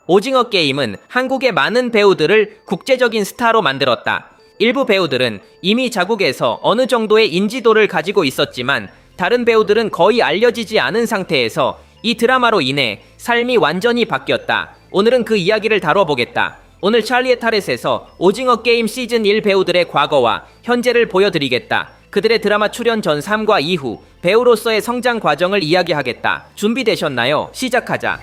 오징어 게임은 한국의 많은 배우들을 국제적인 스타로 만들었다. 일부 배우들은 이미 자국에서 어느 정도의 인지도를 가지고 있었지만 다른 배우들은 거의 알려지지 않은 상태에서 이 드라마로 인해 삶이 완전히 바뀌었다. 오늘은 그 이야기를 다뤄보겠다. 오늘 찰리의 타렛에서 오징어 게임 시즌 1 배우들의 과거와 현재를 보여드리겠다. 그들의 드라마 출연 전 삶과 이후 배우로서의 성장 과정을 이야기하겠다. 준비되셨나요? 시작하자.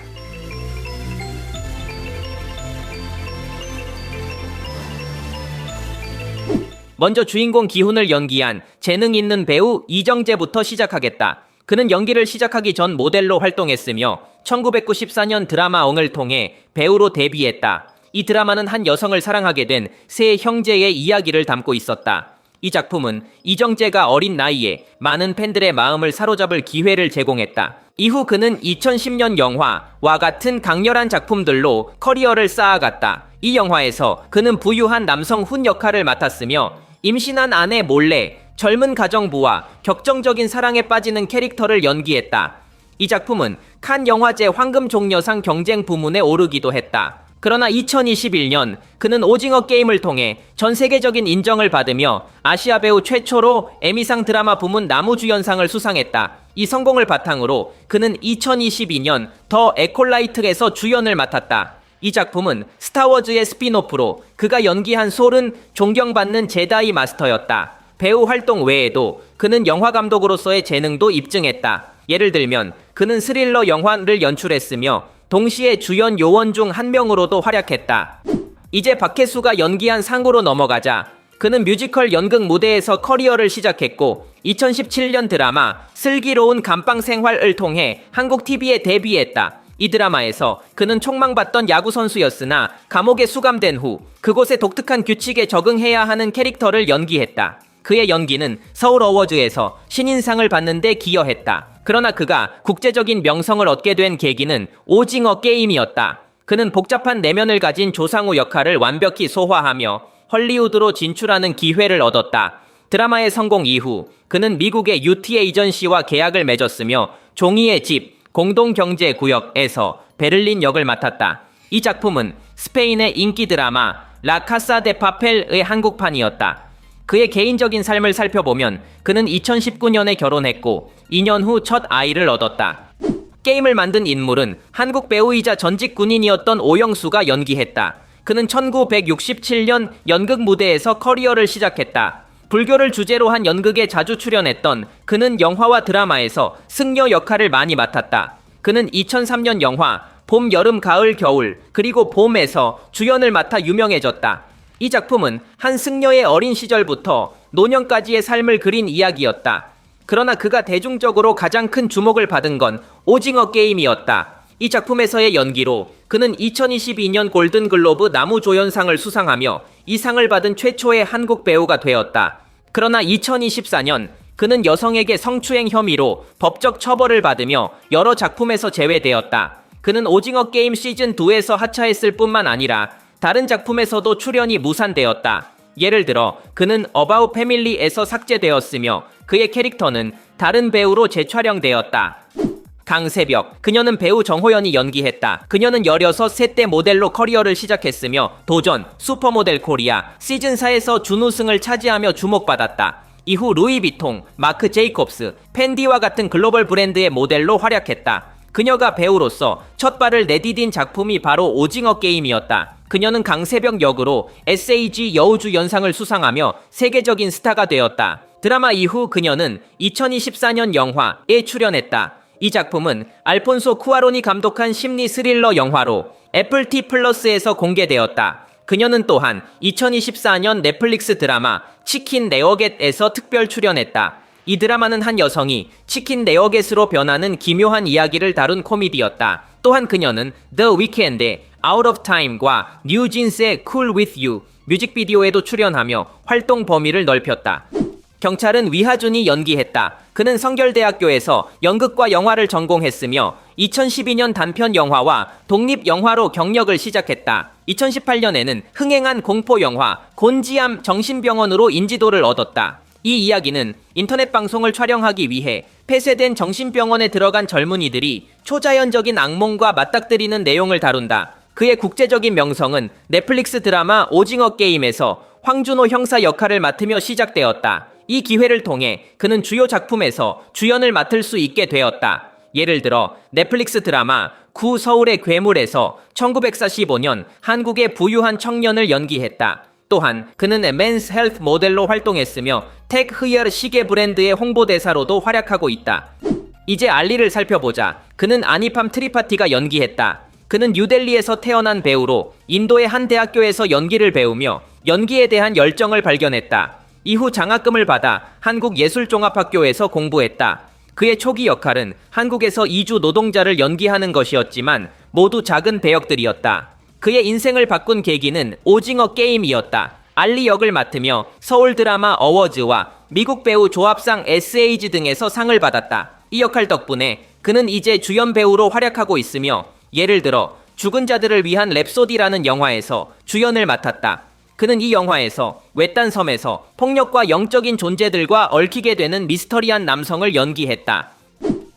먼저 주인공 기훈을 연기한 재능 있는 배우 이정재부터 시작하겠다. 그는 연기를 시작하기 전 모델로 활동했으며 1994년 드라마 엉을 통해 배우로 데뷔했다. 이 드라마는 한 여성을 사랑하게 된 세 형제의 이야기를 담고 있었다. 이 작품은 이정재가 어린 나이에 많은 팬들의 마음을 사로잡을 기회를 제공했다. 이후 그는 2010년 영화와 같은 강렬한 작품들로 커리어를 쌓아갔다. 이 영화에서 그는 부유한 남성 훈 역할을 맡았으며 임신한 아내 몰래 젊은 가정부와 격정적인 사랑에 빠지는 캐릭터를 연기했다. 이 작품은 칸 영화제 황금종려상 경쟁 부문에 오르기도 했다. 그러나 2021년 그는 오징어 게임을 통해 전 세계적인 인정을 받으며 아시아 배우 최초로 에미상 드라마 부문 남우주연상을 수상했다. 이 성공을 바탕으로 그는 2022년 더 에콜라이트에서 주연을 맡았다. 이 작품은 스타워즈의 스피노프로 그가 연기한 솔은 존경받는 제다이 마스터였다. 배우 활동 외에도 그는 영화 감독으로서의 재능도 입증했다. 예를 들면 그는 스릴러 영화를 연출했으며 동시에 주연 요원 중 한 명으로도 활약했다. 이제 박혜수가 연기한 상으로 넘어가자 그는 뮤지컬 연극 무대에서 커리어를 시작했고 2017년 드라마 슬기로운 감방 생활을 통해 한국 TV에 데뷔했다. 이 드라마에서 그는 촉망받던 야구선수였으나 감옥에 수감된 후 그곳의 독특한 규칙에 적응해야 하는 캐릭터를 연기했다. 그의 연기는 서울 어워즈에서 신인상을 받는 데 기여했다. 그러나 그가 국제적인 명성을 얻게 된 계기는 오징어 게임이었다. 그는 복잡한 내면을 가진 조상우 역할을 완벽히 소화하며 헐리우드로 진출하는 기회를 얻었다. 드라마의 성공 이후 그는 미국의 UTA 에이전시와 계약을 맺었으며 종이의 집 공동경제구역에서 베를린 역을 맡았다. 이 작품은 스페인의 인기 드라마 라 카사 데 파펠의 한국판이었다. 그의 개인적인 삶을 살펴보면 그는 2019년에 결혼했고 2년 후 첫 아이를 얻었다. 게임을 만든 인물은 한국 배우이자 전직 군인이었던 오영수가 연기했다. 그는 1967년 연극 무대에서 커리어를 시작했다. 불교를 주제로 한 연극에 자주 출연했던 그는 영화와 드라마에서 승려 역할을 많이 맡았다. 그는 2003년 영화 봄, 여름, 가을, 겨울 그리고 봄에서 주연을 맡아 유명해졌다. 이 작품은 한 승려의 어린 시절부터 노년까지의 삶을 그린 이야기였다. 그러나 그가 대중적으로 가장 큰 주목을 받은 건 오징어 게임이었다. 이 작품에서의 연기로 그는 2022년 골든글로브 남우조연상을 수상하며 이 상을 받은 최초의 한국 배우가 되었다. 그러나 2024년 그는 여성에게 성추행 혐의로 법적 처벌을 받으며 여러 작품에서 제외되었다. 그는 오징어 게임 시즌2에서 하차했을 뿐만 아니라 다른 작품에서도 출연이 무산되었다. 예를 들어 그는 어바웃 패밀리에서 삭제되었으며 그의 캐릭터는 다른 배우로 재촬영되었다. 강세벽, 그녀는 배우 정호연이 연기했다. 그녀는 16, 세 모델로 커리어를 시작했으며 도전, 슈퍼모델 코리아, 시즌4에서 준우승을 차지하며 주목받았다. 이후 루이비통, 마크 제이콥스, 펜디와 같은 글로벌 브랜드의 모델로 활약했다. 그녀가 배우로서 첫 발을 내디딘 작품이 바로 오징어 게임이었다. 그녀는 강세벽 역으로 SAG 여우주 연상을 수상하며 세계적인 스타가 되었다. 드라마 이후 그녀는 2024년 영화에 출연했다. 이 작품은 알폰소 쿠아론이 감독한 심리 스릴러 영화로 애플 T 플러스에서 공개되었다. 그녀는 또한 2024년 넷플릭스 드라마 치킨 네어겟에서 특별 출연했다. 이 드라마는 한 여성이 치킨 네어겟으로 변하는 기묘한 이야기를 다룬 코미디였다. 또한 그녀는 The Weeknd의 Out of Time과 뉴진스의 Cool With You 뮤직비디오에도 출연하며 활동 범위를 넓혔다. 경찰은 위하준이 연기했다. 그는 성결대학교에서 연극과 영화를 전공했으며 2012년 단편 영화와 독립 영화로 경력을 시작했다. 2018년에는 흥행한 공포 영화 곤지암 정신병원으로 인지도를 얻었다. 이 이야기는 인터넷 방송을 촬영하기 위해 폐쇄된 정신병원에 들어간 젊은이들이 초자연적인 악몽과 맞닥뜨리는 내용을 다룬다. 그의 국제적인 명성은 넷플릭스 드라마 오징어 게임에서 황준호 형사 역할을 맡으며 시작되었다. 이 기회를 통해 그는 주요 작품에서 주연을 맡을 수 있게 되었다. 예를 들어 넷플릭스 드라마 구 서울의 괴물에서 1945년 한국의 부유한 청년을 연기했다. 또한 그는 맨스 헬스 모델로 활동했으며 택 흐이얼 시계 브랜드의 홍보대사로도 활약하고 있다. 이제 알리를 살펴보자. 그는 아니팜 트리파티가 연기했다. 그는 뉴델리에서 태어난 배우로 인도의 한 대학교에서 연기를 배우며 연기에 대한 열정을 발견했다. 이후 장학금을 받아 한국예술종합학교에서 공부했다. 그의 초기 역할은 한국에서 이주 노동자를 연기하는 것이었지만 모두 작은 배역들이었다. 그의 인생을 바꾼 계기는 오징어 게임이었다. 알리 역을 맡으며 서울 드라마 어워즈와 미국 배우 조합상 SAG 등에서 상을 받았다. 이 역할 덕분에 그는 이제 주연 배우로 활약하고 있으며 예를 들어 죽은 자들을 위한 랩소디라는 영화에서 주연을 맡았다. 그는 이 영화에서 외딴 섬에서 폭력과 영적인 존재들과 얽히게 되는 미스터리한 남성을 연기했다.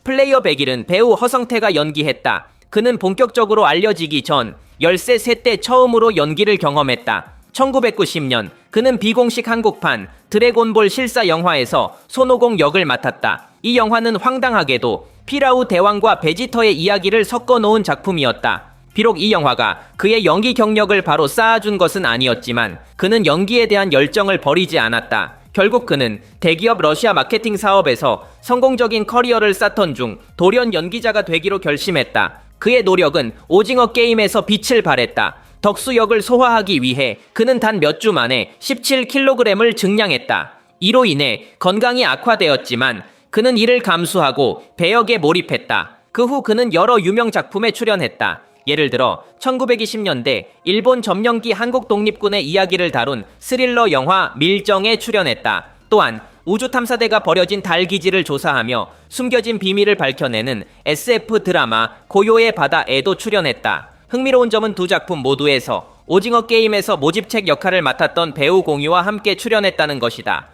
플레이어 101은 배우 허성태가 연기했다. 그는 본격적으로 알려지기 전 13세 때 처음으로 연기를 경험했다. 1990년 그는 비공식 한국판 드래곤볼 실사 영화에서 손오공 역을 맡았다. 이 영화는 황당하게도 피라우 대왕과 베지터의 이야기를 섞어 놓은 작품이었다. 비록 이 영화가 그의 연기 경력을 바로 쌓아준 것은 아니었지만 그는 연기에 대한 열정을 버리지 않았다. 결국 그는 대기업 러시아 마케팅 사업에서 성공적인 커리어를 쌓던 중 돌연 연기자가 되기로 결심했다. 그의 노력은 오징어 게임에서 빛을 발했다. 덕수 역을 소화하기 위해 그는 단 몇 주 만에 17kg을 증량했다. 이로 인해 건강이 악화되었지만 그는 이를 감수하고 배역에 몰입했다. 그 후 그는 여러 유명 작품에 출연했다. 예를 들어 1920년대 일본 점령기 한국 독립군의 이야기를 다룬 스릴러 영화 밀정에 출연했다. 또한 우주탐사대가 버려진 달 기지를 조사하며 숨겨진 비밀을 밝혀내는 SF 드라마 고요의 바다에도 출연했다. 흥미로운 점은 두 작품 모두에서 오징어 게임에서 모집책 역할을 맡았던 배우 공유와 함께 출연했다는 것이다.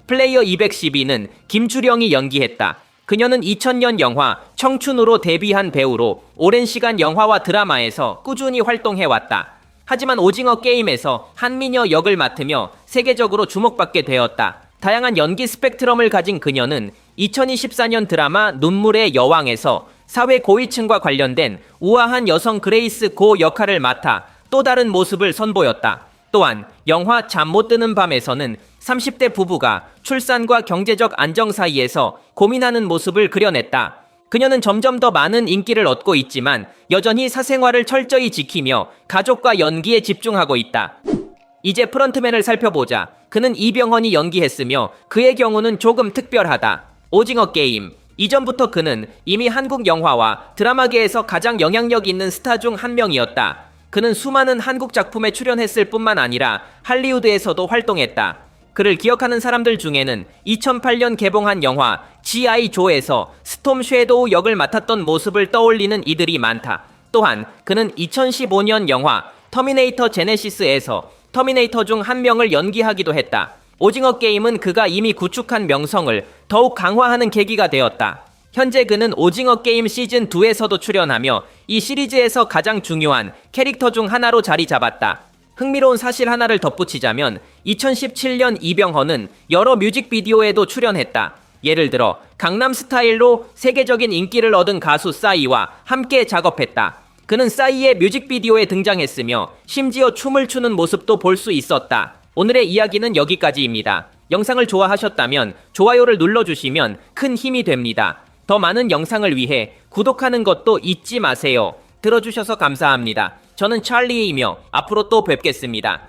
플레이어 212는 김주령이 연기했다. 그녀는 2000년 영화 청춘으로 데뷔한 배우로 오랜 시간 영화와 드라마에서 꾸준히 활동해왔다. 하지만 오징어 게임에서 한미녀 역을 맡으며 세계적으로 주목받게 되었다. 다양한 연기 스펙트럼을 가진 그녀는 2024년 드라마 눈물의 여왕에서 사회 고위층과 관련된 우아한 여성 그레이스 고 역할을 맡아 또 다른 모습을 선보였다. 또한 영화 잠 못 드는 밤에서는 30대 부부가 출산과 경제적 안정 사이에서 고민하는 모습을 그려냈다. 그녀는 점점 더 많은 인기를 얻고 있지만 여전히 사생활을 철저히 지키며 가족과 연기에 집중하고 있다. 이제 프런트맨을 살펴보자. 그는 이병헌이 연기했으며 그의 경우는 조금 특별하다. 오징어 게임. 이전부터 그는 이미 한국 영화와 드라마계에서 가장 영향력 있는 스타 중 한 명이었다. 그는 수많은 한국 작품에 출연했을 뿐만 아니라 할리우드에서도 활동했다. 그를 기억하는 사람들 중에는 2008년 개봉한 영화 G.I. 조에서 스톰 섀도우 역을 맡았던 모습을 떠올리는 이들이 많다. 또한 그는 2015년 영화 터미네이터 제네시스에서 터미네이터 중 한 명을 연기하기도 했다. 오징어 게임은 그가 이미 구축한 명성을 더욱 강화하는 계기가 되었다. 현재 그는 오징어 게임 시즌2에서도 출연하며 이 시리즈에서 가장 중요한 캐릭터 중 하나로 자리 잡았다. 흥미로운 사실 하나를 덧붙이자면 2017년 이병헌은 여러 뮤직비디오에도 출연했다. 예를 들어 강남스타일로 세계적인 인기를 얻은 가수 싸이와 함께 작업했다. 그는 싸이의 뮤직비디오에 등장했으며 심지어 춤을 추는 모습도 볼 수 있었다. 오늘의 이야기는 여기까지입니다. 영상을 좋아하셨다면 좋아요를 눌러주시면 큰 힘이 됩니다. 더 많은 영상을 위해 구독하는 것도 잊지 마세요. 들어주셔서 감사합니다. 저는 찰리이며 앞으로 또 뵙겠습니다.